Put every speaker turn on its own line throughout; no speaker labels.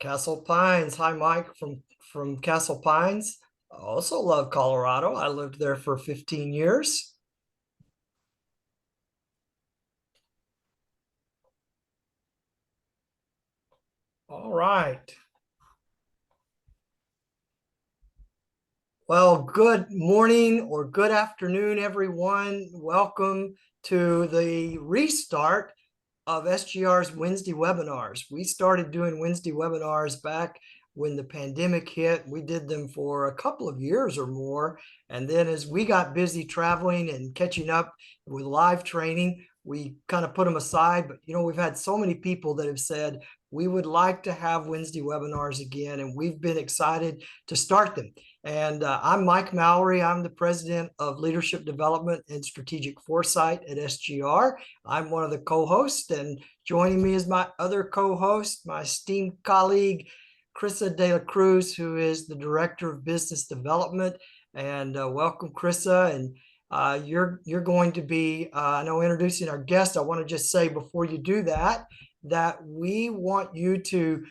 Castle Pines. Hi, Mike from Castle Pines. I also love Colorado. I lived there for 15 years. All right. Well, good morning or good afternoon, everyone. Welcome to the restart of SGR's Wednesday webinars. We started doing Wednesday webinars back when the pandemic hit. We did them for a couple of years or more. And then as we got busy traveling and catching up with live training, we kind of put them aside. But, we've had so many people that have said, we would like to have Wednesday webinars again, and we've been excited to start them. And I'm Mike Mallory. I'm the president of Leadership Development and Strategic Foresight at SGR. I'm one of the co-hosts, and joining me is my other co-host, my esteemed colleague, Krissa De La Cruz, who is the Director of Business Development. And welcome, Krissa. And you're going to be, I know, introducing our guest. I want to just say before you do that we want you to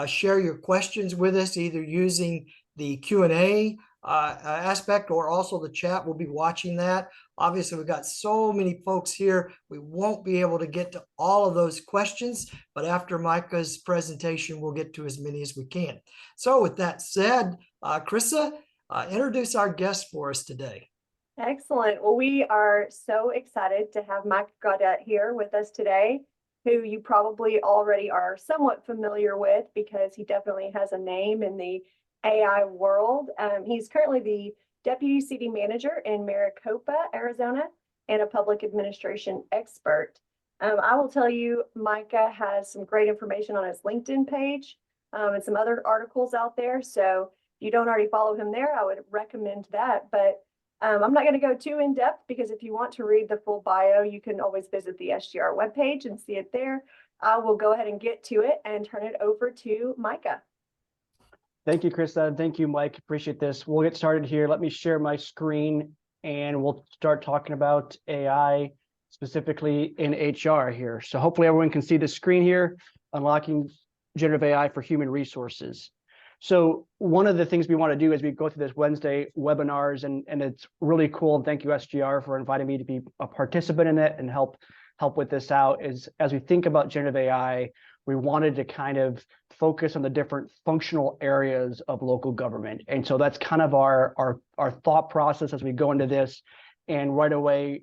share your questions with us, either using the Q&A aspect or also the chat. We'll be watching that. Obviously, we've got so many folks here. We won't be able to get to all of those questions, but after Micah's presentation, we'll get to as many as we can. So with that said, Krissa, introduce our guest for us today.
Excellent. Well, we are so excited to have Micah Gaudet here with us today, who you probably already are somewhat familiar with because he definitely has a name in the AI world. He's currently the Deputy City Manager in Maricopa, Arizona, and a public administration expert. I will tell you, Micah has some great information on his LinkedIn page and some other articles out there. So if you don't already follow him there, I would recommend that. But I'm not going to go too in depth because if you want to read the full bio, you can always visit the SGR webpage and see it there. I will go ahead and get to it and turn it over to Micah.
Thank you, Krista. Thank you, Mike. Appreciate this. We'll get started here. Let me share my screen and we'll start talking about AI specifically in HR here. So hopefully everyone can see the screen here, unlocking generative AI for human resources. So one of the things we want to do as we go through this Wednesday webinars, and it's really cool, and thank you SGR for inviting me to be a participant in it and help with this out, is as we think about generative AI, we wanted to kind of focus on the different functional areas of local government. And so that's kind of our thought process as we go into this. And right away,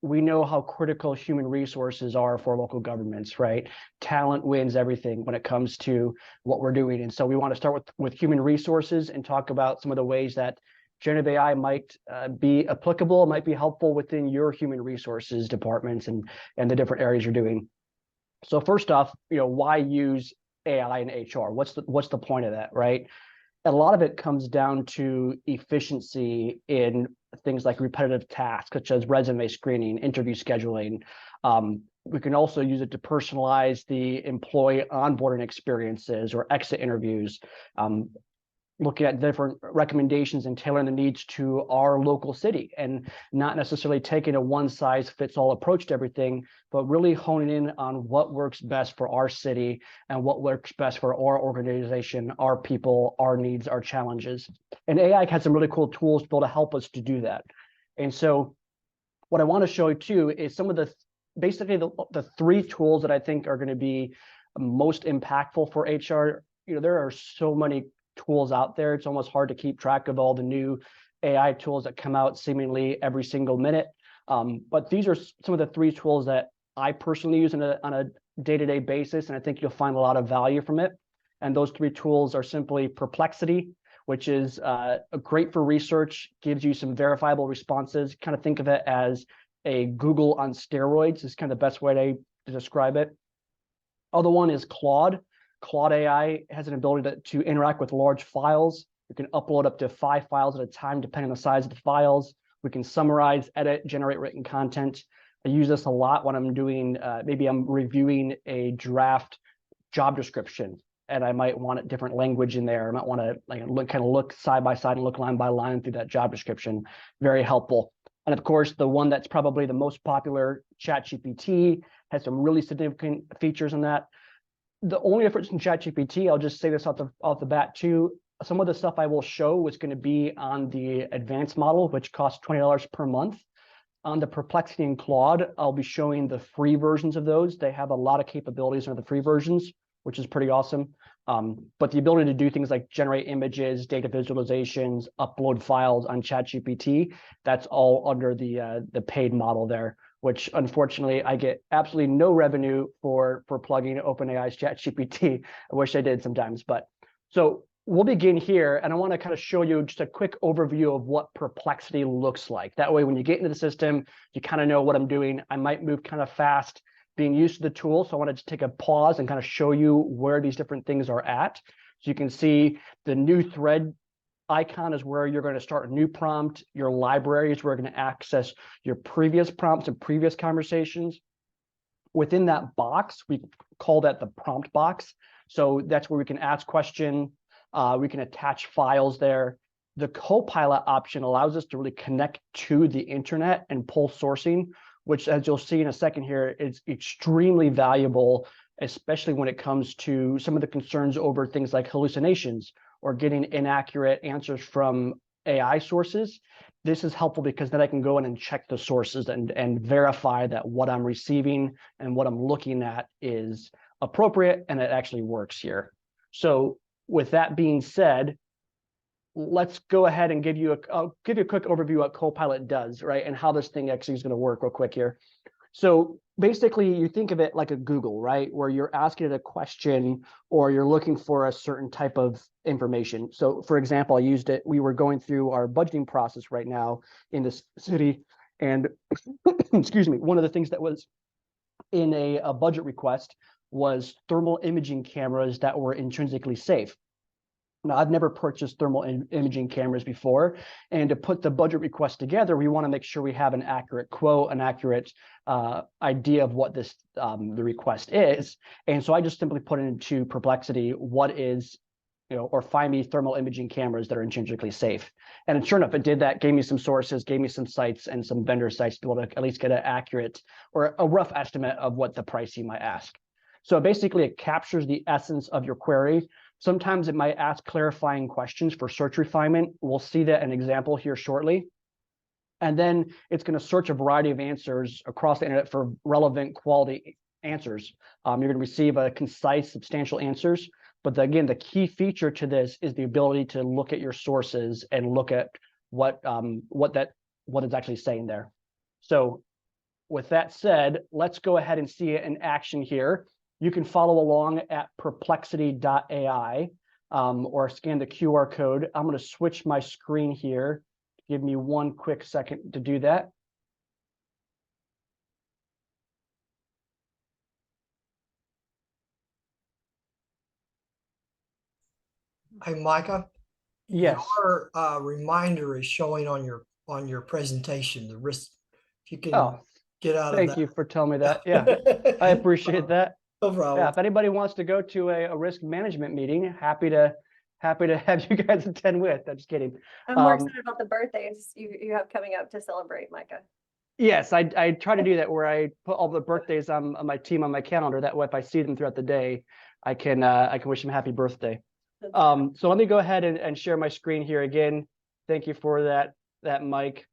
we know how critical human resources are for local governments, right? Talent wins everything when it comes to what we're doing. And so we want to start with human resources and talk about some of the ways that generative AI might be applicable, might be helpful within your human resources departments and the different areas you're doing. So first off, why use AI in HR? What's the point of that, right? A lot of it comes down to efficiency in things like repetitive tasks, such as resume screening, interview scheduling. We can also use it to personalize the employee onboarding experiences or exit interviews, looking at different recommendations and tailoring the needs to our local city and not necessarily taking a one-size-fits-all approach to everything, but really honing in on what works best for our city and what works best for our organization, our people, our needs, our challenges. And AI has some really cool tools to be able to help us to do that. And so what I want to show you too is some of basically the three tools that I think are going to be most impactful for HR. There are so many tools out there. It's almost hard to keep track of all the new AI tools that come out seemingly every single minute. But these are some of the three tools that I personally use on a day-to-day basis, and I think you'll find a lot of value from it. And those three tools are simply Perplexity, which is great for research, gives you some verifiable responses. Kind of think of it as a Google on steroids is kind of the best way to describe it. Other one is Claude. Claude AI has an ability to interact with large files. You can upload up to 5 files at a time, depending on the size of the files. We can summarize, edit, generate written content. I use this a lot when I'm doing, maybe I'm reviewing a draft job description, and I might want a different language in there. I might want to look side by side and look line by line through that job description. Very helpful. And of course, the one that's probably the most popular, ChatGPT, has some really significant features in that. the only difference in ChatGPT, I'll just say this off the bat too, some of the stuff I will show is going to be on the advanced model, which costs $20 per month. On the Perplexity and Claude, I'll be showing the free versions of those. They have a lot of capabilities on the free versions, which is pretty awesome. But the ability to do things like generate images, data visualizations, upload files on ChatGPT, that's all under the paid model there, which unfortunately I get absolutely no revenue for plugging OpenAI's ChatGPT. I wish I did sometimes, but so we'll begin here, and I want to kind of show you just a quick overview of what Perplexity looks like. That way, when you get into the system, you kind of know what I'm doing. I might move kind of fast, being used to the tool, so I want to just take a pause and kind of show you where these different things are at. So you can see the new thread icon is where you're going to start a new prompt. Your library is where you're going to access your previous prompts and previous conversations. Within that box, we call that the prompt box. So that's where we can ask question. We can attach files there. The Copilot option allows us to really connect to the internet and pull sourcing, which, as you'll see in a second here, is extremely valuable, especially when it comes to some of the concerns over things like hallucinations or getting inaccurate answers from AI sources. This is helpful because then I can go in and check the sources and verify that what I'm receiving and what I'm looking at is appropriate and it actually works here. So with that being said, let's go ahead and I'll give you a quick overview of what Copilot does, right? And how this thing actually is going to work real quick here. So basically you think of it like a Google, right? Where you're asking it a question or you're looking for a certain type of information. So for example, I used it, we were going through our budgeting process right now in this city. And excuse me, one of the things that was in a budget request was thermal imaging cameras that were intrinsically safe. Now, I've never purchased thermal imaging cameras before, and to put the budget request together, we want to make sure we have an accurate quote, an accurate idea of what this the request is. And so I just simply put it into Perplexity, what is, or find me thermal imaging cameras that are intrinsically safe. And sure enough, it did that, gave me some sources, gave me some sites and some vendor sites to be able to at least get an accurate or a rough estimate of what the price you might ask. So basically, it captures the essence of your query. Sometimes it might ask clarifying questions for search refinement. We'll see that in an example here shortly. And then it's going to search a variety of answers across the internet for relevant quality answers. You're going to receive a concise, substantial answers. But again, the key feature to this is the ability to look at your sources and look at what it's actually saying there. So with that said, let's go ahead and see it in action here. You can follow along at perplexity.ai or scan the QR code. I'm going to switch my screen here. Give me one quick second to do that.
Hey, Micah.
Yes.
Your reminder is showing on your presentation. The risk, if you can get out of that.
Thank you for telling me that. Yeah, I appreciate that.
No problem.
Yeah, if anybody wants to go to a risk management meeting, happy to have you guys attend with. I'm just kidding.
I'm more excited about the birthdays you have coming up to celebrate, Micah.
Yes, I try to do that where I put all the birthdays on my team on my calendar. That way, if I see them throughout the day, I can wish them happy birthday. So let me go ahead and share my screen here again. Thank you for that, Mike.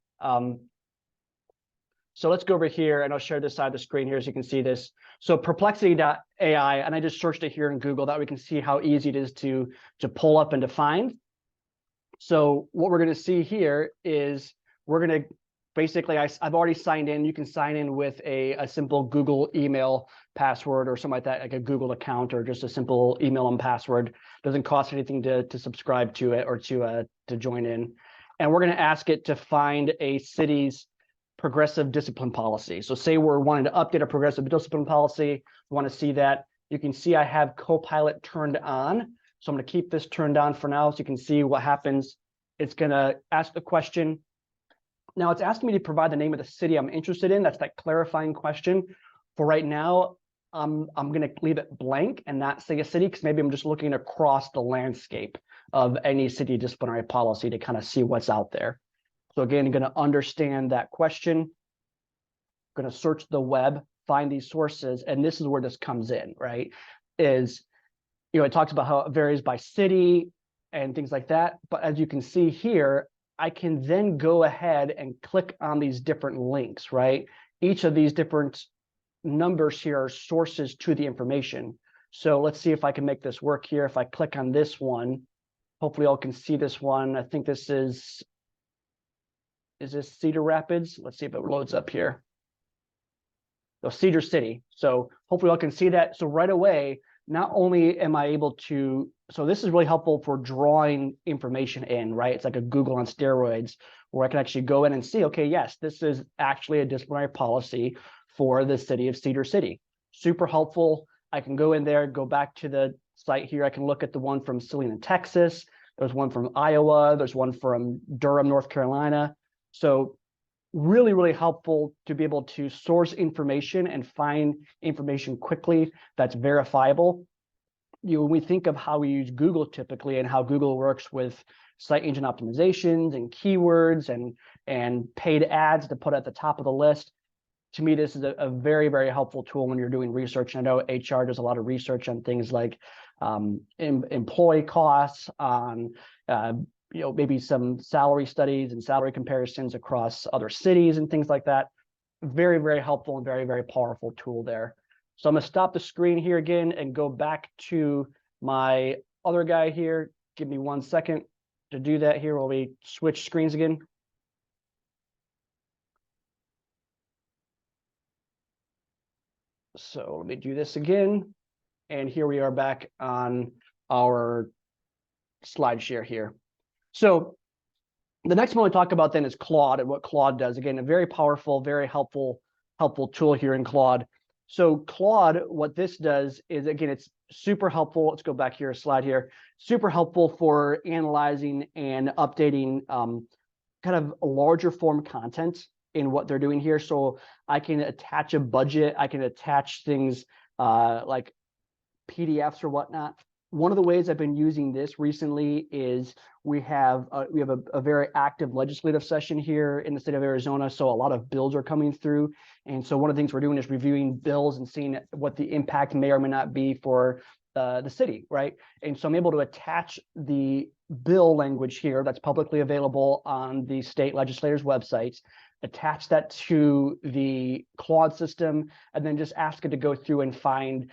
So let's go over here and I'll share this side of the screen here so you can see this. So perplexity.ai, and I just searched it here in Google, that we can see how easy it is to pull up and to find. So what we're going to see here is we're going to basically, I've already signed in. You can sign in with a simple Google email password or something like that, like a Google account or just a simple email and password. Doesn't cost anything to subscribe to it or to join in. And we're going to ask it to find a city's progressive discipline policy. So say we're wanting to update a progressive discipline policy, we want to see that. You can see I have Copilot turned on. So I'm going to keep this turned on for now so you can see what happens. It's going to ask the question. Now it's asking me to provide the name of the city I'm interested in. That's that clarifying question. For right now, I'm going to leave it blank and not say a city because maybe I'm just looking across the landscape of any city disciplinary policy to kind of see what's out there. So again, I'm going to understand that question, going to search the web, find these sources, and this is where this comes in, right? Is it talks about how it varies by city and things like that. But as you can see here, I can then go ahead and click on these different links, right? Each of these different numbers here are sources to the information. So let's see if I can make this work here. If I click on this one, hopefully y'all can see this one. I think this is this Cedar Rapids? Let's see if it loads up here. So Cedar City. So hopefully y'all can see that. So right away, not only am I able to, so this is really helpful for drawing information in, right? It's like a Google on steroids, where I can actually go in and see, okay, yes, this is actually a disciplinary policy for the city of Cedar City. Super helpful. I can go in there, go back to the site here. I can look at the one from Salina, Texas. There's one from Iowa. There's one from Durham, North Carolina. So really, really helpful to be able to source information and find information quickly that's verifiable. When we think of how we use Google typically and how Google works with site engine optimizations and keywords and paid ads to put at the top of the list, to me, this is a very, very helpful tool when you're doing research. And I know HR does a lot of research on things like employee costs, on maybe some salary studies and salary comparisons across other cities and things like that. Very, very helpful and very, very powerful tool there. So I'm going to stop the screen here again and go back to my other guy here. Give me 1 second to do that here while we switch screens again. So let me do this again. And here we are back on our slide share here. So the next one we talk about then is Claude and what Claude does. Again, a very powerful, very helpful tool here in Claude. So Claude, what this does is, again, it's super helpful. Let's go back here, a slide here. Super helpful for analyzing and updating kind of larger form content in what they're doing here. So I can attach a budget. I can attach things like PDFs or whatnot. One of the ways I've been using this recently is we have a very active legislative session here in the state of Arizona. So a lot of bills are coming through. And so one of the things we're doing is reviewing bills and seeing what the impact may or may not be for the city, right? And so I'm able to attach the bill language here that's publicly available on the state legislators' websites, attach that to the Claude system, and then just ask it to go through and find,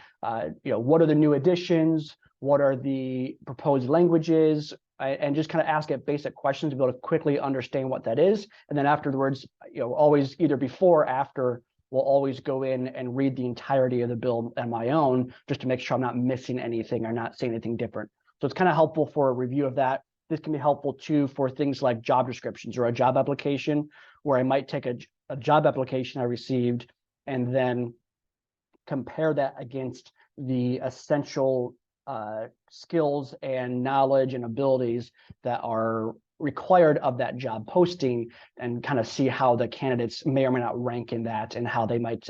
what are the new additions, what are the proposed languages, and just kind of ask it basic questions to be able to quickly understand what that is. And then afterwards, always either before or after, we'll always go in and read the entirety of the bill on my own, just to make sure I'm not missing anything or not seeing anything different. So it's kind of helpful for a review of that. This can be helpful too for things like job descriptions or a job application, where I might take a job application I received and then compare that against the essential skills and knowledge and abilities that are required of that job posting, and kind of see how the candidates may or may not rank in that, and how they might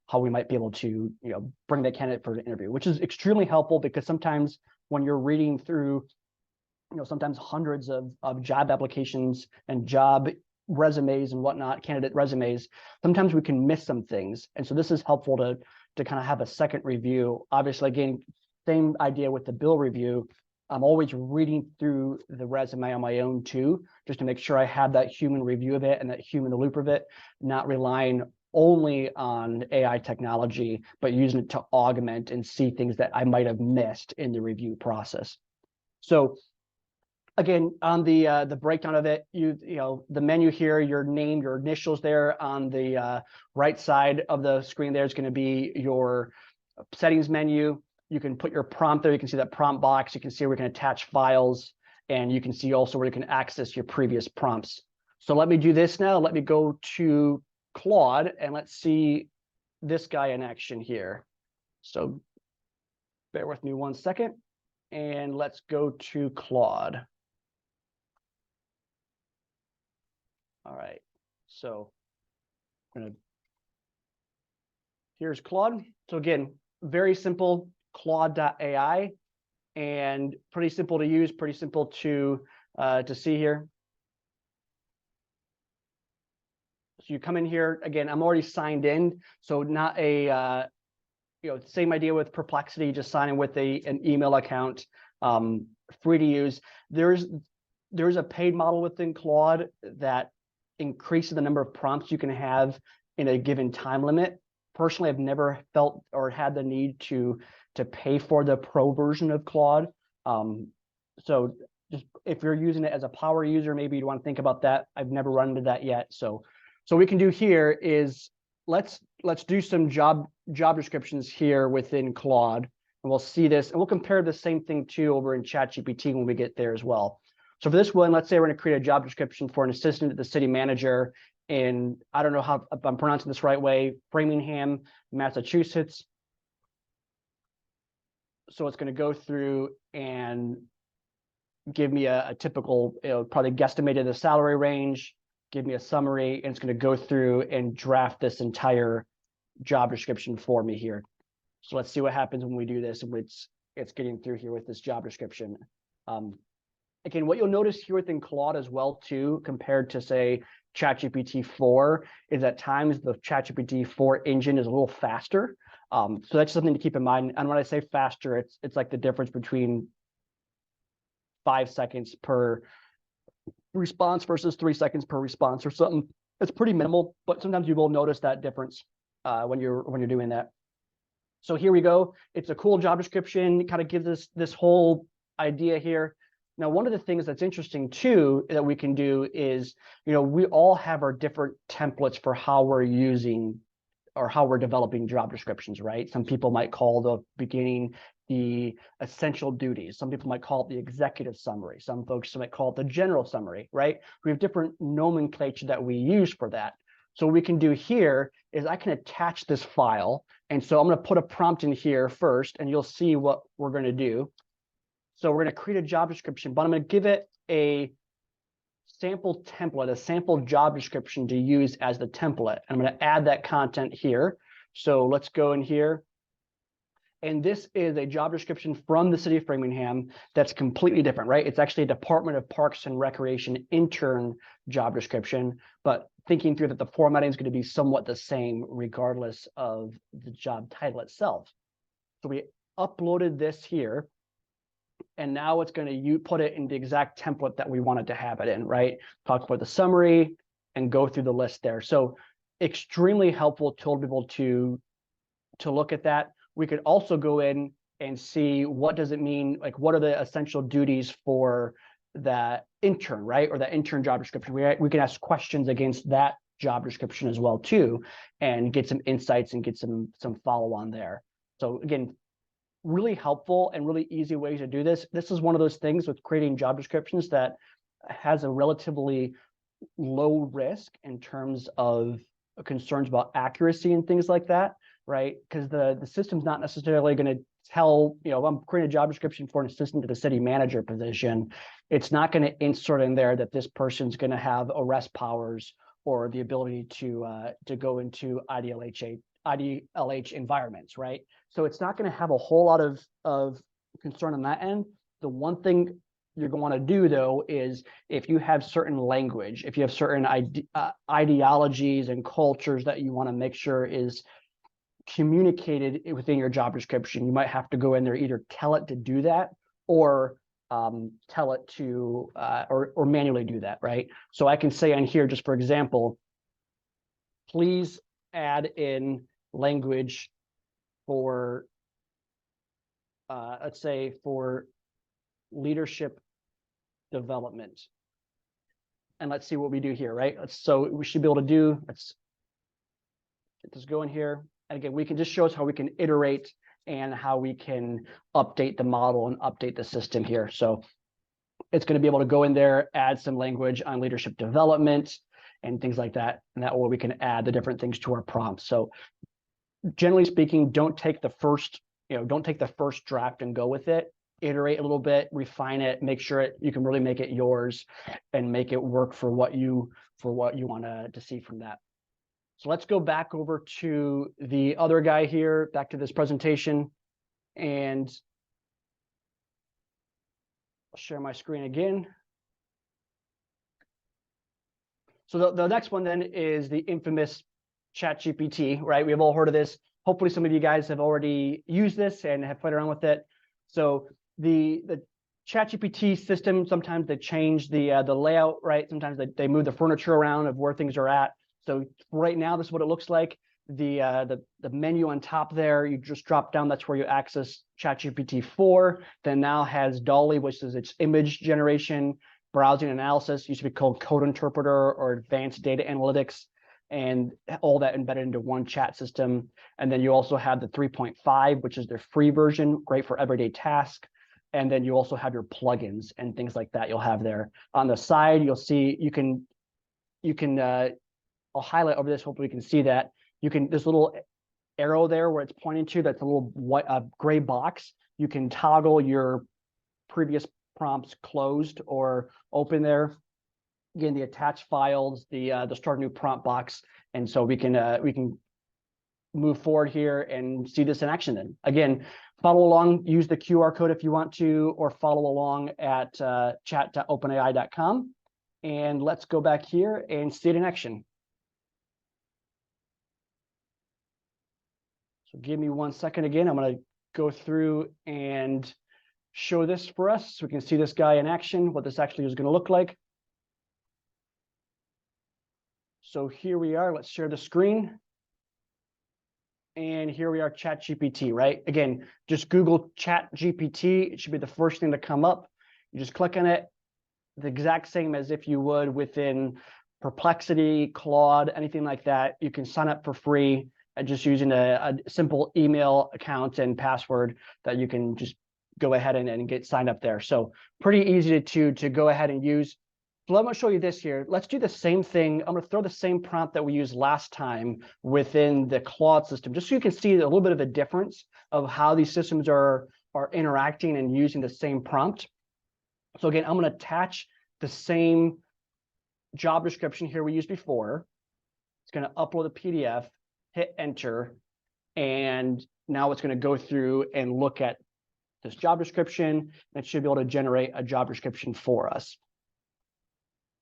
how we might be able to bring that candidate for an interview, which is extremely helpful, because sometimes when you're reading through sometimes hundreds of job applications and job resumes and whatnot, candidate resumes, sometimes we can miss some things. And so this is helpful to kind of have a second review. Obviously, again, same idea with the bill review. I'm always reading through the resume on my own too, just to make sure I have that human review of it and that human loop of it, not relying only on AI technology, but using it to augment and see things that I might have missed in the review process. So again, on the breakdown of it, the menu here, your name, your initials there on the right side of the screen there is going to be your settings menu. You can put your prompt there. You can see that prompt box. You can see where we can attach files, and you can see also where you can access your previous prompts. So let me do this now. Let me go to Claude, and let's see this guy in action here. So bear with me 1 second, and let's go to Claude. All right, so here's Claude. So again, very simple, Claude.ai, and pretty simple to use, pretty simple to see here. So you come in here, again, I'm already signed in, so not a same idea with Perplexity, just sign in with an email account, free to use. There's a paid model within Claude that increases the number of prompts you can have in a given time limit. Personally, I've never felt or had the need to pay for the pro version of Claude. So just if you're using it as a power user, maybe you want to think about that. I've never run into that yet. So what we can do here is let's do some job descriptions here within Claude, and we'll see this, and we'll compare the same thing too over in ChatGPT when we get there as well. So for this one, let's say we're going to create a job description for an assistant to the city manager in, I don't know if I'm pronouncing this right way, Framingham, Massachusetts. So it's going to go through and give me a typical, probably guesstimated the salary range, give me a summary, and it's going to go through and draft this entire job description for me here. So let's see what happens when we do this, and it's getting through here with this job description. Again, what you'll notice here within Claude as well too, compared to say ChatGPT 4, is at times the ChatGPT 4 engine is a little faster. So that's something to keep in mind. And when I say faster, it's like the difference between 5 seconds per response versus 3 seconds per response or something. It's pretty minimal, but sometimes you will notice that difference when you're doing that. So here we go. It's a cool job description. It kind of gives us this whole idea here. Now, one of the things that's interesting too that we can do is, we all have our different templates for how we're using or how we're developing job descriptions, right? Some people might call the beginning the essential duties. Some people might call it the executive summary. Some folks might call it the general summary, right? We have different nomenclature that we use for that. So what we can do here is I can attach this file. And so I'm going to put a prompt in here first, and you'll see what we're going to do. So we're going to create a job description, but I'm going to give it a sample template, a sample job description to use as the template. I'm going to add that content here. So let's go in here. And this is a job description from the city of Framingham that's completely different, right? It's actually a Department of Parks and Recreation intern job description, but thinking through that the formatting is going to be somewhat the same regardless of the job title itself. So we uploaded this here, and now it's going to put it in the exact template that we wanted to have it in, right? Talk about the summary and go through the list there. So extremely helpful tool to be able to look at that. We could also go in and see what does it mean, like what are the essential duties for that intern, right? Or that intern job description. We can ask questions against that job description as well too, and get some insights and get some follow on there. So again, really helpful and really easy ways to do this. This is one of those things with creating job descriptions that has a relatively low risk in terms of concerns about accuracy and things like that, right? Because the system's not necessarily going to tell, if I'm creating a job description for an assistant to the city manager position, it's not going to insert in there that this person's going to have arrest powers or the ability to go into IDLH environments, right? So it's not going to have a whole lot of concern on that end. The one thing you're going to want to do though is if you have certain language, if you have certain ideologies and cultures that you want to make sure is communicated within your job description, you might have to go in there, either tell it to do that or tell it to or manually do that, right? So I can say on here, just for example, please add in language for let's say for leadership development, and let's see what we do here, right? So we should be able to do, let's get this going here. And again, we can just show us how we can iterate and how we can update the model and update the system here. So it's going to be able to go in there, add some language on leadership development and things like that. And that way we can add the different things to our prompts. So generally speaking, don't take the first draft and go with it. Iterate a little bit, refine it, make sure you can really make it yours and make it work for what you want to see from that. So let's go back over to the other guy here, back to this presentation, and I'll share my screen again. So the next one then is the infamous ChatGPT, right? We've all heard of this. hopefully some of you guys have already used this and have played around with it. So the ChatGPT system, sometimes they change the layout, right? Sometimes they move the furniture around of where things are at. So right now, this is what it looks like. The menu on top there, you just drop down, that's where you access ChatGPT 4. Then now has DALL-E, which is its image generation, browsing analysis, used to be called code interpreter or advanced data analytics, and all that embedded into one chat system. And then you also have the 3.5, which is their free version, great for everyday tasks. And then you also have your plugins and things like that you'll have there. On the side, you'll see you can I'll highlight over this, hopefully you can see that. This little arrow there where it's pointing to, that's a little white gray box. You can toggle your previous prompts closed or open there. Again, the attached files, the start new prompt box. And so we can move forward here and see this in action then. Again, follow along, use the QR code if you want to, or follow along at chat.openai.com. And let's go back here and see it in action. So give me 1 second again. I'm going to go through and show this for us so we can see this guy in action, what this actually is going to look like. So here we are. Let's share the screen. And here we are, ChatGPT, right? Again, just Google ChatGPT. It should be the first thing to come up. You just click on it, the exact same as if you would within Perplexity, Claude, anything like that. You can sign up for free just using a simple email account and password that you can just go ahead and get signed up there. So pretty easy to go ahead and use. So let me show you this here. Let's do the same thing. I'm going to throw the same prompt that we used last time within the Claude system, just so you can see a little bit of a difference of how these systems are interacting and using the same prompt. So again, I'm going to attach the same job description here we used before. It's going to upload a PDF, hit enter, and now it's going to go through and look at this job description, and it should be able to generate a job description for us.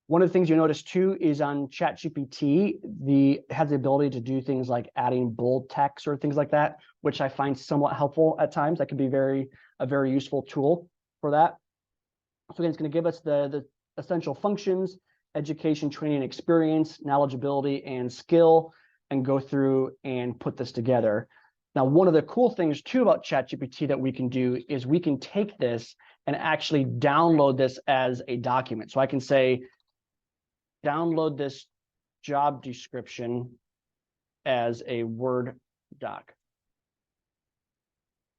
One of the things you notice too is on ChatGPT, it has the ability to do things like adding bold text or things like that, which I find somewhat helpful at times. That can be a very useful tool for that. So again, it's going to give us the essential functions, education, training, experience, knowledgeability, and skill, and go through and put this together. Now, one of the cool things too about ChatGPT that we can do is we can take this and actually download this as a document. So I can say, download this job description as a Word doc.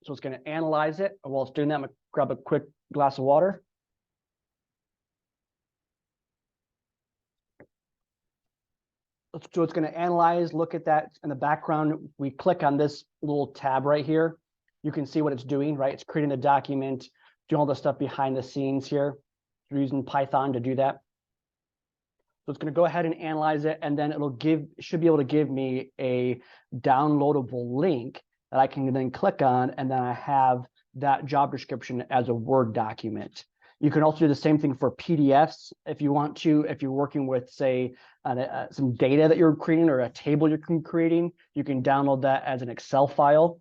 So it's going to analyze it. While it's doing that, I'm going to grab a quick glass of water. So it's going to analyze, look at that in the background. We click on this little tab right here. You can see what it's doing, right? It's creating the document, doing all the stuff behind the scenes here. We're using Python to do that. So it's going to go ahead and analyze it, and then should be able to give me a downloadable link that I can then click on, and then I have that job description as a Word document. You can also do the same thing for PDFs if you want to. If you're working with, say, some data that you're creating or a table you're creating, you can download that as an Excel file.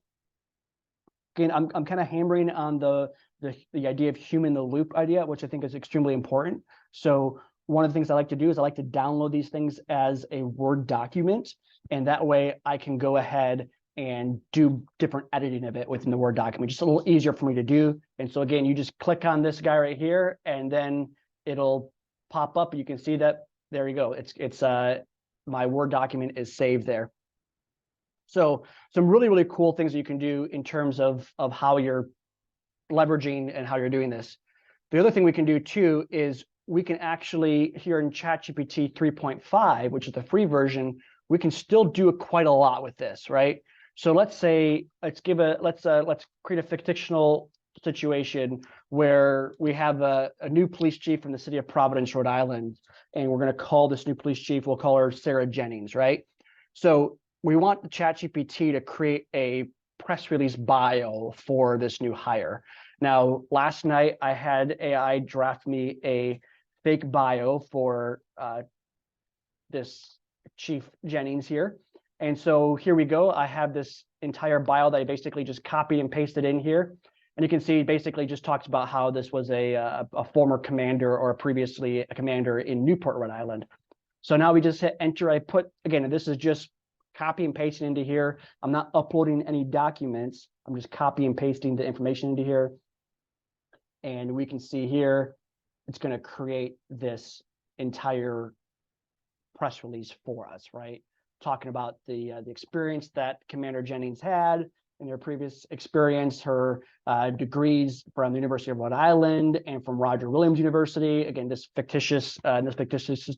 Again, I'm kind of hammering on the idea of human in the loop idea, which I think is extremely important. So one of the things I like to do is I like to download these things as a Word document, and that way I can go ahead and do different editing of it within the Word document, just a little easier for me to do. And so again, you just click on this guy right here, and then it'll pop up. You can see that, there you go. It's my Word document is saved there. So some really, really cool things that you can do in terms of how you're leveraging and how you're doing this. The other thing we can do too is we can actually, here in ChatGPT 3.5, which is the free version, we can still do quite a lot with this, right? So let's create a fictional situation where we have a new police chief from the city of Providence, Rhode Island, and we're going to call this new police chief, we'll call her Sarah Jennings, right? So we want the ChatGPT to create a press release bio for this new hire. Now, last night I had AI draft me a fake bio for this Chief Jennings here. And so here we go. I have this entire bio that I basically just copied and pasted in here. And you can see basically just talks about how this was a former commander or previously a commander in Newport, Rhode Island. So now we just hit enter. I put, again, and this is just copy and pasting into here. I'm not uploading any documents. I'm just copy and pasting the information into here. And we can see here, it's going to create this entire press release for us, right? Talking about the experience that Commander Jennings had in her previous experience, her degrees from the University of Rhode Island and from Roger Williams University. Again, this fictitious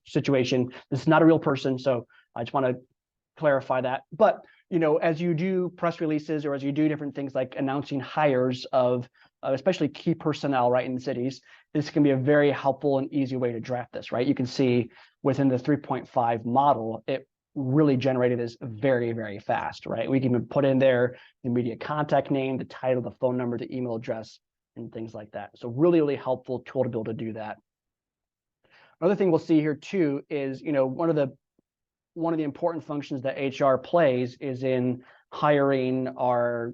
situation. This is not a real person, so I just want to clarify that. But as you do press releases or as you do different things like announcing hires of especially key personnel, right, in cities, this can be a very helpful and easy way to draft this, right? You can see within the 3.5 model, it really generated this very, very fast, right? We can even put in there the immediate contact name, the title, the phone number, the email address, and things like that. So really, really helpful tool to be able to do that. Another thing we'll see here too is, one of the important functions that HR plays is in hiring our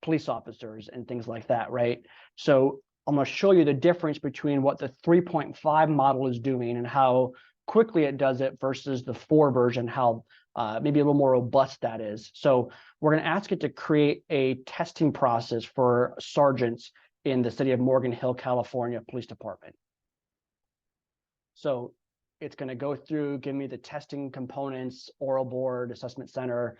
police officers and things like that, right? So I'm going to show you the difference between what the 3.5 model is doing and how quickly it does it versus the 4 version, how maybe a little more robust that is. So we're going to ask it to create a testing process for sergeants in the city of Morgan Hill, California Police Department. So it's going to go through, give me the testing components, oral board, assessment center,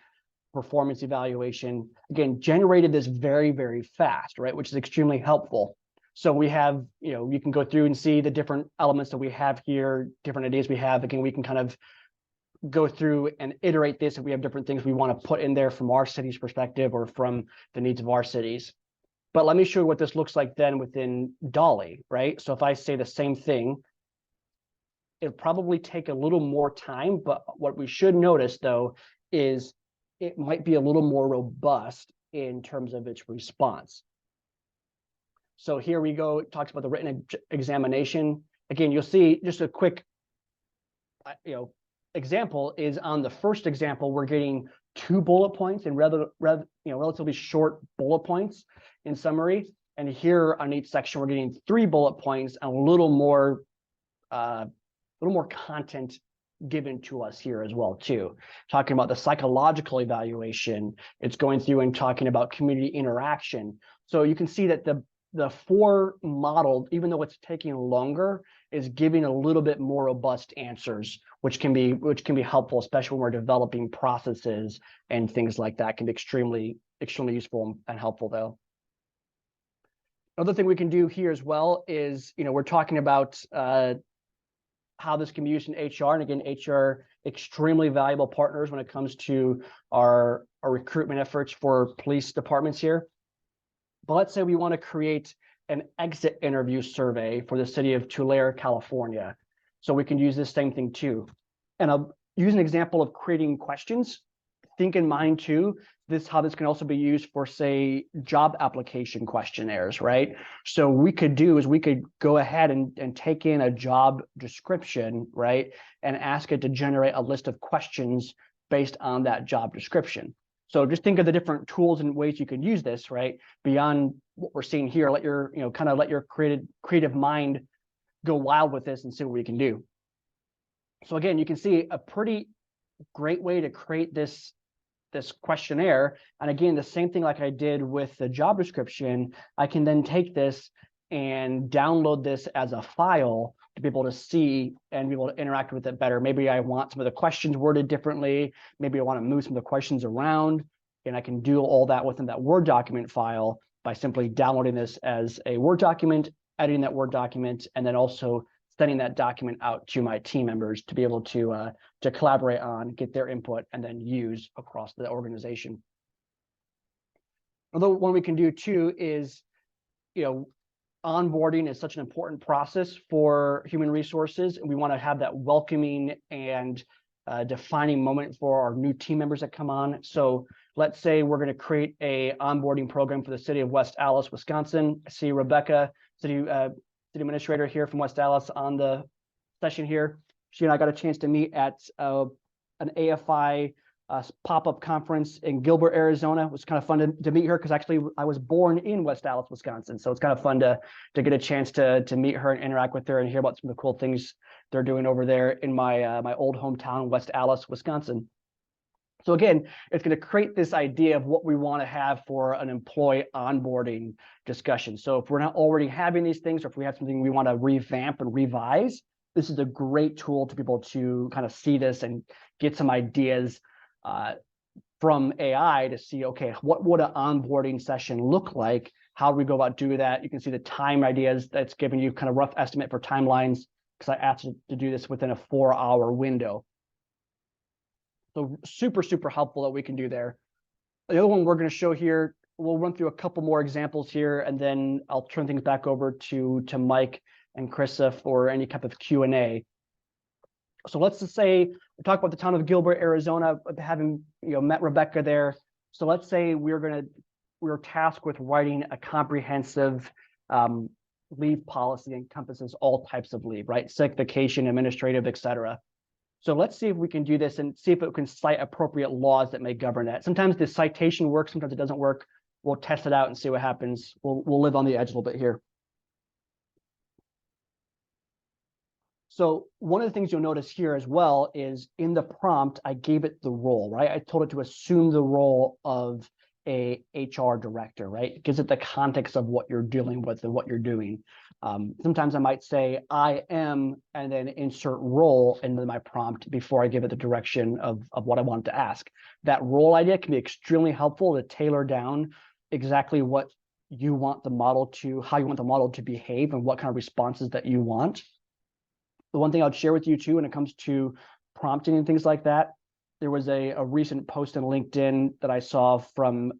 performance evaluation. Again, generated this very, very fast, right? Which is extremely helpful. So we have, you can go through and see the different elements that we have here, different ideas we have. Again, we can kind of go through and iterate this if we have different things we want to put in there from our city's perspective or from the needs of our cities. But let me show you what this looks like then within Dolly, right? So if I say the same thing, it'll probably take a little more time, but what we should notice though is it might be a little more robust in terms of its response. So here we go. It talks about the written examination. Again, you'll see just a quick, example is on the first example, we're getting 2 bullet points and relatively short bullet points in summary. And here on each section, we're getting 3 bullet points and a little more content given to us here as well too. Talking about the psychological evaluation, it's going through and talking about community interaction. So you can see that the 4 model, even though it's taking longer, is giving a little bit more robust answers, which can be helpful, especially when we're developing processes and things like that. Can be extremely useful and helpful though. Another thing we can do here as well is, we're talking about how this can be used in HR. And again, HR, extremely valuable partners when it comes to our recruitment efforts for police departments here. But let's say we want to create an exit interview survey for the city of Tulare, California. So we can use this same thing too. And I'll use an example of creating questions. Think in mind too, how this can also be used for, say, job application questionnaires, right? So we could go ahead and take in a job description, right? And ask it to generate a list of questions based on that job description. So just think of the different tools and ways you can use this, right? Beyond what we're seeing here, let your creative mind go wild with this and see what we can do. So again, you can see a pretty great way to create this questionnaire. And again, the same thing like I did with the job description, I can then take this and download this as a file to be able to see and be able to interact with it better. Maybe I want some of the questions worded differently. Maybe I want to move some of the questions around, and I can do all that within that Word document file by simply downloading this as a Word document, editing that Word document, and then also sending that document out to my team members to be able to collaborate on, get their input, and then use across the organization. Another one we can do too is, onboarding is such an important process for human resources, and we want to have that welcoming and defining moment for our new team members that come on. So let's say we're going to create a onboarding program for the city of West Allis, Wisconsin. I see Rebecca, city administrator here from West Allis on the session here. She and I got a chance to meet at an AFI pop-up conference in Gilbert, Arizona. It was kind of fun to meet her because actually I was born in West Allis, Wisconsin. So it's kind of fun to get a chance to meet her and interact with her and hear about some of the cool things they're doing over there in my old hometown, West Allis, Wisconsin. So again, it's going to create this idea of what we want to have for an employee onboarding discussion. So if we're not already having these things, or if we have something we want to revamp and revise, this is a great tool to be able to kind of see this and get some ideas from AI to see, okay, what would an onboarding session look like? How do we go about doing that? You can see the time ideas that's giving you kind of rough estimate for timelines, because I asked you to do this within a 4-hour window. So super, super helpful that we can do there. The other one we're going to show here, we'll run through a couple more examples here, and then I'll turn things back over to Mike and Krista for any type of Q&A. So let's just say we talk about the town of Gilbert, Arizona, having met Rebecca there. So let's say we're tasked with writing a comprehensive leave policy that encompasses all types of leave, right? Sick, vacation, administrative, etc. So let's see if we can do this and see if it can cite appropriate laws that may govern that. Sometimes the citation works, sometimes it doesn't work. We'll test it out and see what happens. We'll live on the edge a little bit here. So one of the things you'll notice here as well is in the prompt, I gave it the role, right? I told it to assume the role of a HR director, right? It gives it the context of what you're dealing with and what you're doing. Sometimes I might say I am, and then insert role into my prompt before I give it the direction of what I want to ask. That role idea can be extremely helpful to tailor down exactly what you want the model to, how you want the model to behave and what kind of responses that you want. The one thing I'll share with you too, when it comes to prompting and things like that, there was a recent post on LinkedIn that I saw from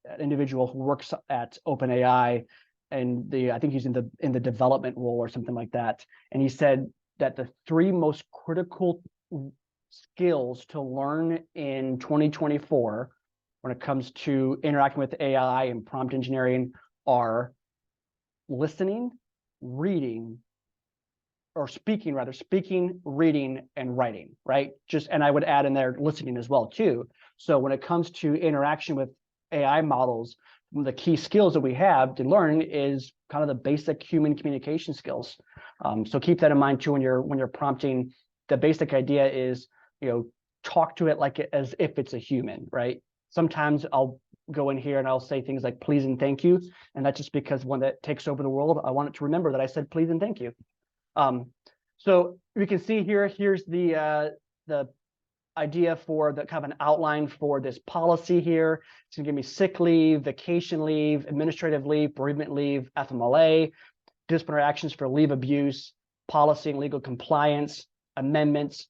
an individual who works at OpenAI, and I think he's in the development role or something like that. And he said that the 3 most critical skills to learn in 2024 when it comes to interacting with AI and prompt engineering are listening, reading, or speaking, reading, and writing, right? And I would add in there listening as well too. So when it comes to interaction with AI models, one of the key skills that we have to learn is kind of the basic human communication skills. So keep that in mind too when you're prompting. The basic idea is, talk to it as if it's a human, right? Sometimes I'll go in here and I'll say things like please and thank you, and that's just because when that takes over the world, I want it to remember that I said please and thank you. So we can see here, here's the idea for the kind of an outline for this policy here. It's gonna give me sick leave, vacation leave, administrative leave, bereavement leave, FMLA, disciplinary actions for leave abuse, policy and legal compliance, amendments.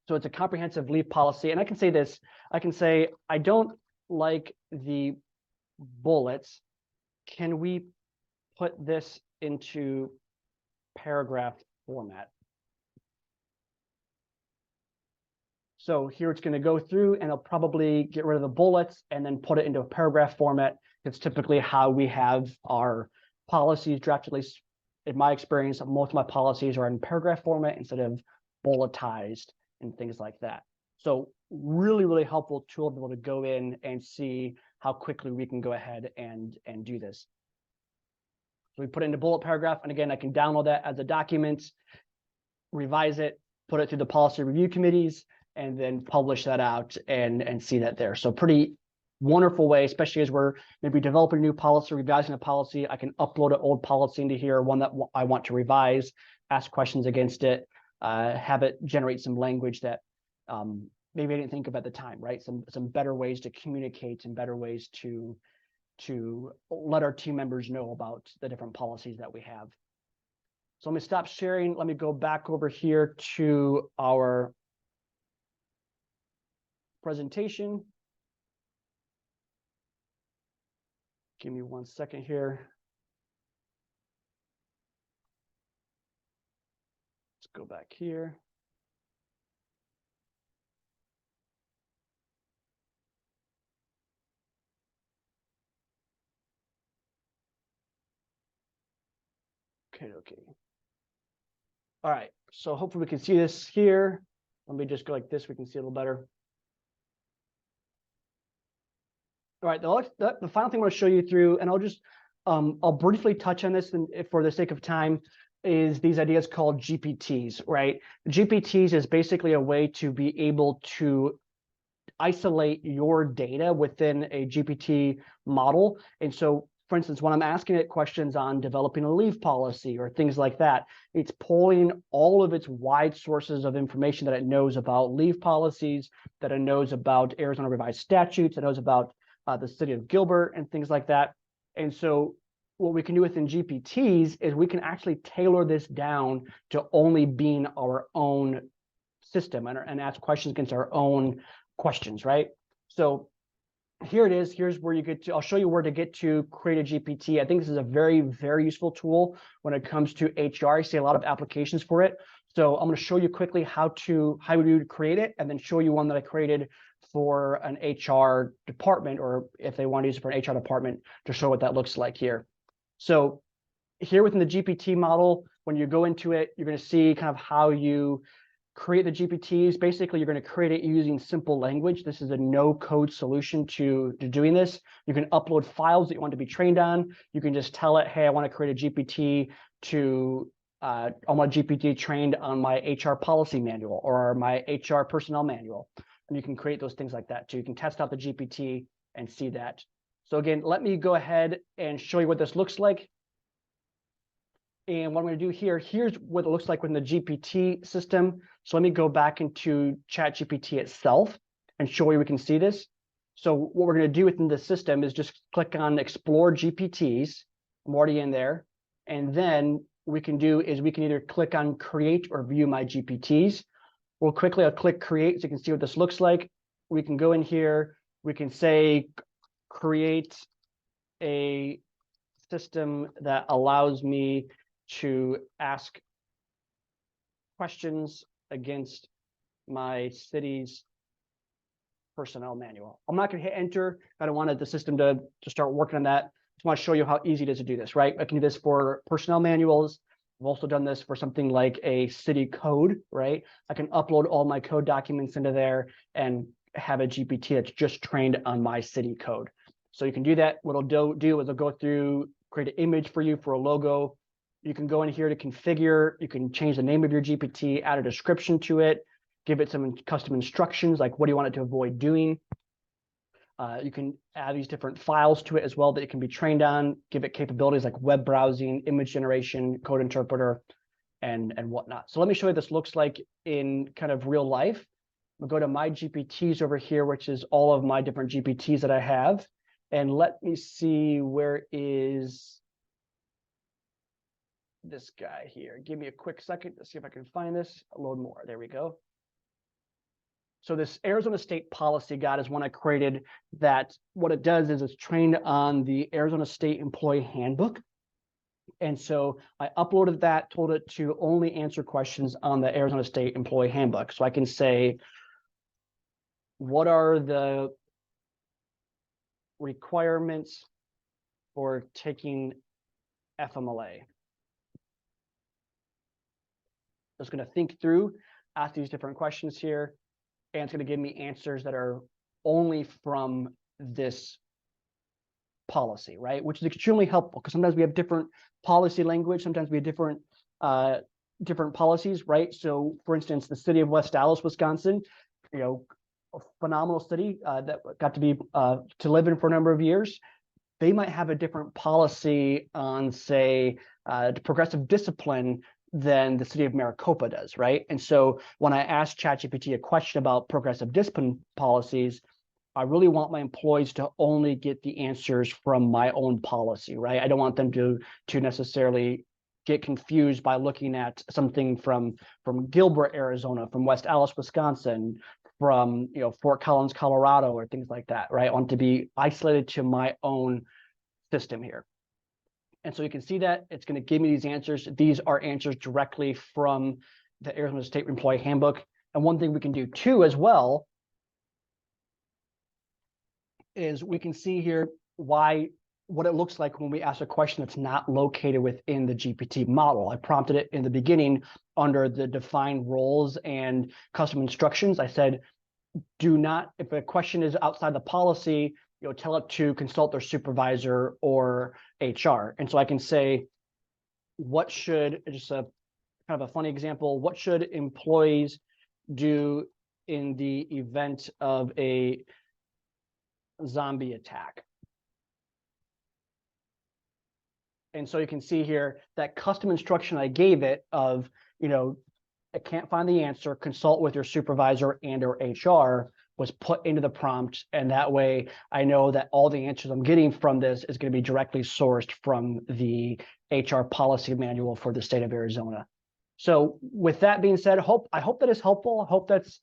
So it's a comprehensive leave policy. And I can say this, I can say, I don't like the bullets. Can we put this into paragraph format? So here it's going to go through and it'll probably get rid of the bullets and then put it into a paragraph format. It's typically how we have our policies drafted, at least in my experience. Most of my policies are in paragraph format instead of bulletized and things like that. So really, really helpful tool to be able to go in and see how quickly we can go ahead and do this. So we put it into bullet paragraph, and again, I can download that as a document, revise it, put it through the policy review committees, and then publish that out and see that there. So pretty wonderful way, especially as we're maybe developing a new policy, revising a policy. I can upload an old policy into here, one that I want to revise, ask questions against it, have it generate some language that maybe I didn't think of at the time, right? Some better ways to communicate and better ways to let our team members know about the different policies that we have. So let me stop sharing. Let me go back over here to our presentation. Give me 1 second here. Let's go back here. Okay. All right, so hopefully we can see this here. Let me just go like this, we can see a little better. All right, the final thing I want to show you through, and I'll briefly touch on this for the sake of time, is these ideas called GPTs, right? GPTs is basically a way to be able to isolate your data within a GPT model. And so, for instance, when I'm asking it questions on developing a leave policy or things like that, it's pulling all of its wide sources of information that it knows about leave policies, that it knows about Arizona revised statutes, it knows about the city of Gilbert and things like that. And so what we can do within GPTs is we can actually tailor this down to only being our own system and ask questions against our own questions, right? So here it is. Here's where you get to, I'll show you where to get to create a GPT. I think this is a very, very useful tool when it comes to HR. I see a lot of applications for it. So I'm going to show you quickly how we would create it, and then show you one that I created for an HR department, or if they want to use it for an HR department, to show what that looks like here. So here within the GPT model, when you go into it, you're going to see kind of how you create the GPTs. Basically, you're going to create it using simple language. This is a no-code solution to doing this. You can upload files that you want to be trained on. You can just tell it, hey, I want to create a GPT I want a GPT trained on my HR policy manual or my HR personnel manual. And you can create those things like that too. You can test out the GPT and see that. So again, let me go ahead and show you what this looks like. And what I'm going to do here, here's what it looks like within the GPT system. So let me go back into ChatGPT itself and show you we can see this. So what we're going to do within the system is just click on Explore GPTs. I'm already in there. And then what we can do is we can either click on Create or View My GPTs. I'll click Create so you can see what this looks like. We can go in here. We can say, create a system that allows me to ask questions against my city's personnel manual. I'm not going to hit enter. I don't want the system to start working on that. Just want to show you how easy it is to do this, right? I can do this for personnel manuals. I've also done this for something like a city code, right? I can upload all my code documents into there and have a GPT that's just trained on my city code. So you can do that. What it'll do is it'll go through, create an image for you for a logo. You can go in here to configure. You can change the name of your GPT, add a description to it, give it some custom instructions, like what do you want it to avoid doing. You can add these different files to it as well that it can be trained on, give it capabilities like web browsing, image generation, code interpreter, and whatnot. So let me show you what this looks like in kind of real life. We'll go to my GPTs over here, which is all of my different GPTs that I have. And let me see, where is this guy here? Give me a quick second to see if I can find this. I'll load more. There we go. So this Arizona State Policy Guide is one I created that what it does is it's trained on the Arizona State Employee Handbook. And so I uploaded that, told it to only answer questions on the Arizona State Employee Handbook. So I can say, what are the requirements for taking FMLA? Just going to think through, ask these different questions here, and it's going to give me answers that are only from this policy, right? Which is extremely helpful because sometimes we have different policy language, sometimes we have different policies, right? So, for instance, the city of West Allis, Wisconsin, you know, a phenomenal city that got to be to live in for a number of years. They might have a different policy on, say, progressive discipline than the city of Maricopa does, right? And so when I ask ChatGPT a question about progressive discipline policies, I really want my employees to only get the answers from my own policy, right? I don't want them to necessarily get confused by looking at something from Gilbert, Arizona, from West Allis, Wisconsin, from Fort Collins, Colorado, or things like that, right? I want to be isolated to my own system here. And so you can see that it's going to give me these answers. These are answers directly from the Arizona State Employee Handbook. And one thing we can do too as well is we can see here what it looks like when we ask a question that's not located within the GPT model. I prompted it in the beginning under the define roles and custom instructions. I said, if a question is outside the policy, tell it to consult their supervisor or HR. And so I can say, what should, just a kind of a funny example, what should employees do in the event of a zombie attack? And so you can see here that custom instruction I gave it of, I can't find the answer, consult with your supervisor and or HR was put into the prompt. And that way I know that all the answers I'm getting from this is going to be directly sourced from the HR policy manual for the state of Arizona. So with that being said, I hope that is helpful. I hope that's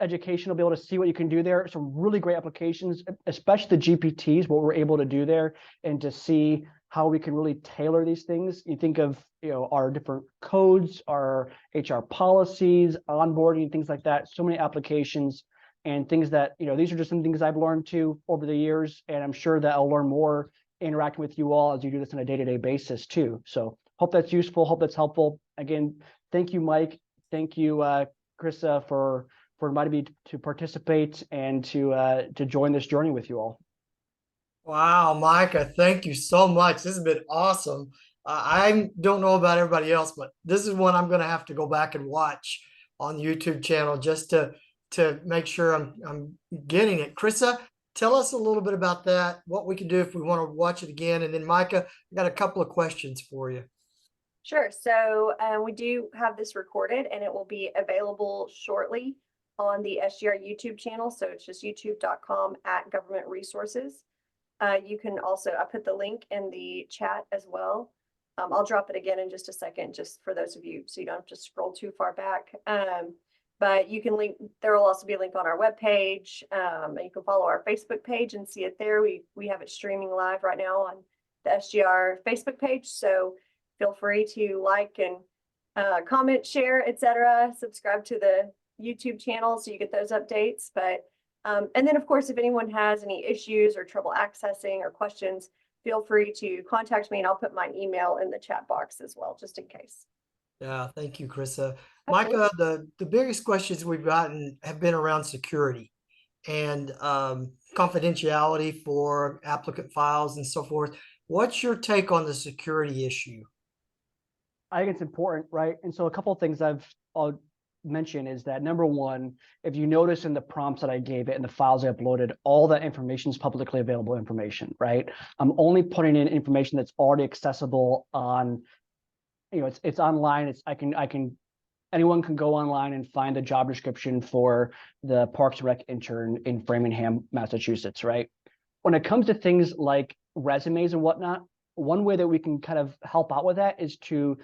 educational, be able to see what you can do there. Some really great applications, especially the GPTs, what we're able to do there, and to see how we can really tailor these things. You think of, our different codes, our HR policies, onboarding, things like that. So many applications and things that, these are just some things I've learned too over the years. And I'm sure that I'll learn more interacting with you all as you do this on a day-to-day basis too. So hope that's useful. Hope that's helpful. Again, thank you, Mike. Thank you, Krista, for inviting me to participate and to join this journey with you all.
Wow, Micah, thank you so much. This has been awesome. I don't know about everybody else, but this is one I'm going to have to go back and watch on the YouTube channel just to make sure I'm getting it. Krista, tell us a little bit about that, what we can do if we want to watch it again. And then Micah, I got a couple of questions for you.
Sure. So we do have this recorded and it will be available shortly on the SGR YouTube channel. So it's just youtube.com/government resources. You can also, I put the link in the chat as well. I'll drop it again in just a second, just for those of you, so you don't have to scroll too far back. But you can link, there will also be a link on our webpage. You can follow our Facebook page and see it there. We have it streaming live right now on the SGR Facebook page. So feel free to like and comment, share, etc. Subscribe to the YouTube channel so you get those updates. But and then, of course, if anyone has any issues or trouble accessing or questions, feel free to contact me and I'll put my email in the chat box as well, just in case.
Yeah, thank you, Krista.
Absolutely.
Micah, the biggest questions we've gotten have been around security and confidentiality for applicant files and so forth. What's your take on the security issue?
I think it's important, right? And so a couple of things I'll mention is that, number one, if you notice in the prompts that I gave it and the files I uploaded, all that information is publicly available information, right? I'm only putting in information that's already accessible on, it's online. Anyone can go online and find the job description for the Parks and Rec intern in Framingham, Massachusetts, right? When it comes to things like resumes and whatnot, one way that we can kind of help out with that is to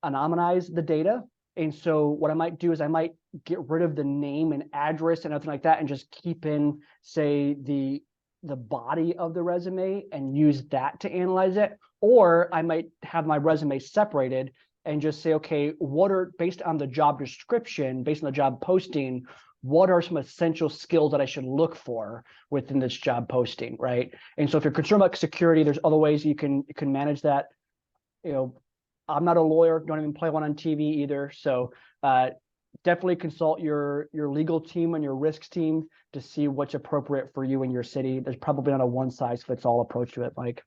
anonymize the data. And so what I might do is I might get rid of the name and address and everything like that and just keep in, say, the body of the resume and use that to analyze it. Or I might have my resume separated and just say, okay, what are, based on the job description, based on the job posting, what are some essential skills that I should look for within this job posting, right? And so if you're concerned about security, there's other ways you can manage that. I'm not a lawyer, don't even play one on TV either. So definitely consult your legal team and your risks team to see what's appropriate for you in your city. There's probably not a one-size-fits-all approach to it, Mike.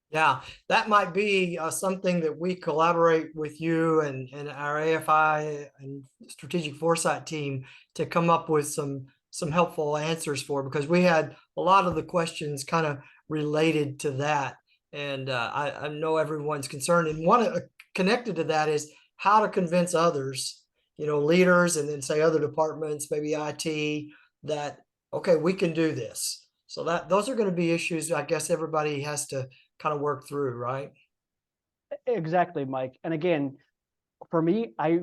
Yeah, that might be something that we collaborate with you and our AFI and strategic foresight team to come up with some helpful answers for, because we had a lot of the questions kind of related to that. And I know everyone's concerned. And one connected to that is how to convince others, leaders, and then say other departments, maybe IT, that, okay, we can do this. So those are going to be issues I guess everybody has to kind of work through, right?
Exactly, Mike. And again, for me, I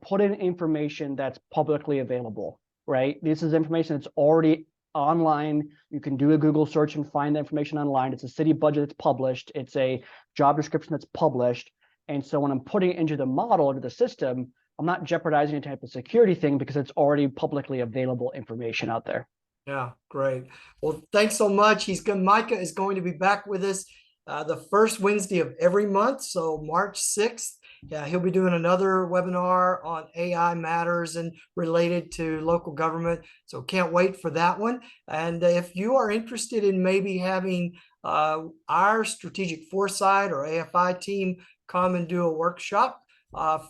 put in information that's publicly available, right? This is information that's already online. You can do a Google search and find the information online. It's a city budget that's published. It's a job description that's published. And so when I'm putting it into the model, into the system, I'm not jeopardizing any type of security thing because it's already publicly available information out there.
Yeah, great. Well, thanks so much. Micah is going to be back with us the first Wednesday of every month. So March 6th, yeah, he'll be doing another webinar on AI matters and related to local government. So can't wait for that one. And if you are interested in maybe having our strategic foresight or AFI team come and do a workshop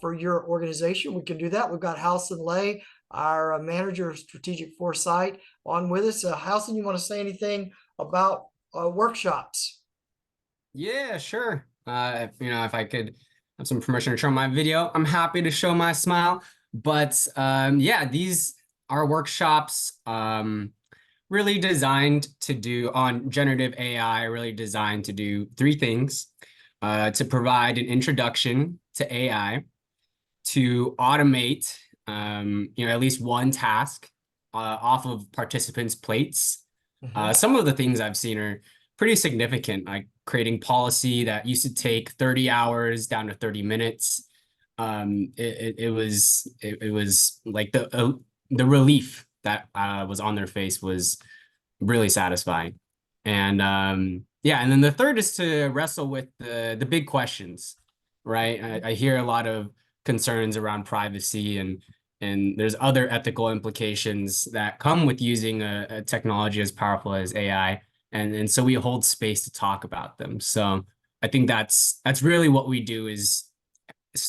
for your organization, we can do that. We've got Halson Lay, our manager of strategic foresight, on with us. Halson, you want to say anything about workshops?
Yeah, sure. If I could have some permission to show my video, I'm happy to show my smile. But yeah, these are workshops really designed to do on generative AI, really designed to do three things. To provide an introduction to AI, to automate at least one task off of participants' plates. Some of the things I've seen are pretty significant, like creating policy that used to take 30 hours down to 30 minutes. It was like the relief that was on their face was really satisfying. And yeah, and then the third is to wrestle with the big questions, right? I hear a lot of concerns around privacy and there's other ethical implications that come with using a technology as powerful as AI. And so we hold space to talk about them. So I think that's really what we do, is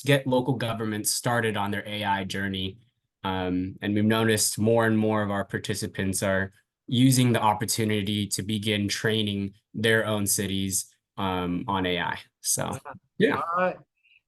get local governments started on their AI journey. And we've noticed more and more of our participants are using the opportunity to begin training their own cities on AI. So yeah.
All right.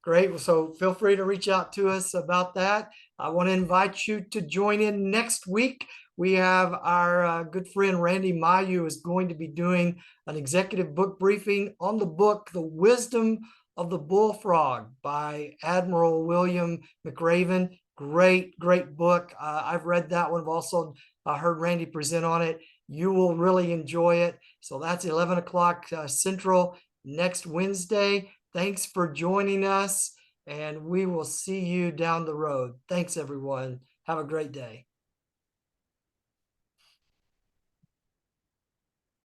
Great. So feel free to reach out to us about that. I want to invite you to join in next week. We have our good friend Randy Mayu is going to be doing an executive book briefing on the book, The Wisdom of the Bullfrog by Admiral William McRaven. Great, great book. I've read that one. I've also heard Randy present on it. You will really enjoy it. So that's 11 o'clock Central next Wednesday. Thanks for joining us, and we will see you down the road. Thanks, everyone. Have a great day.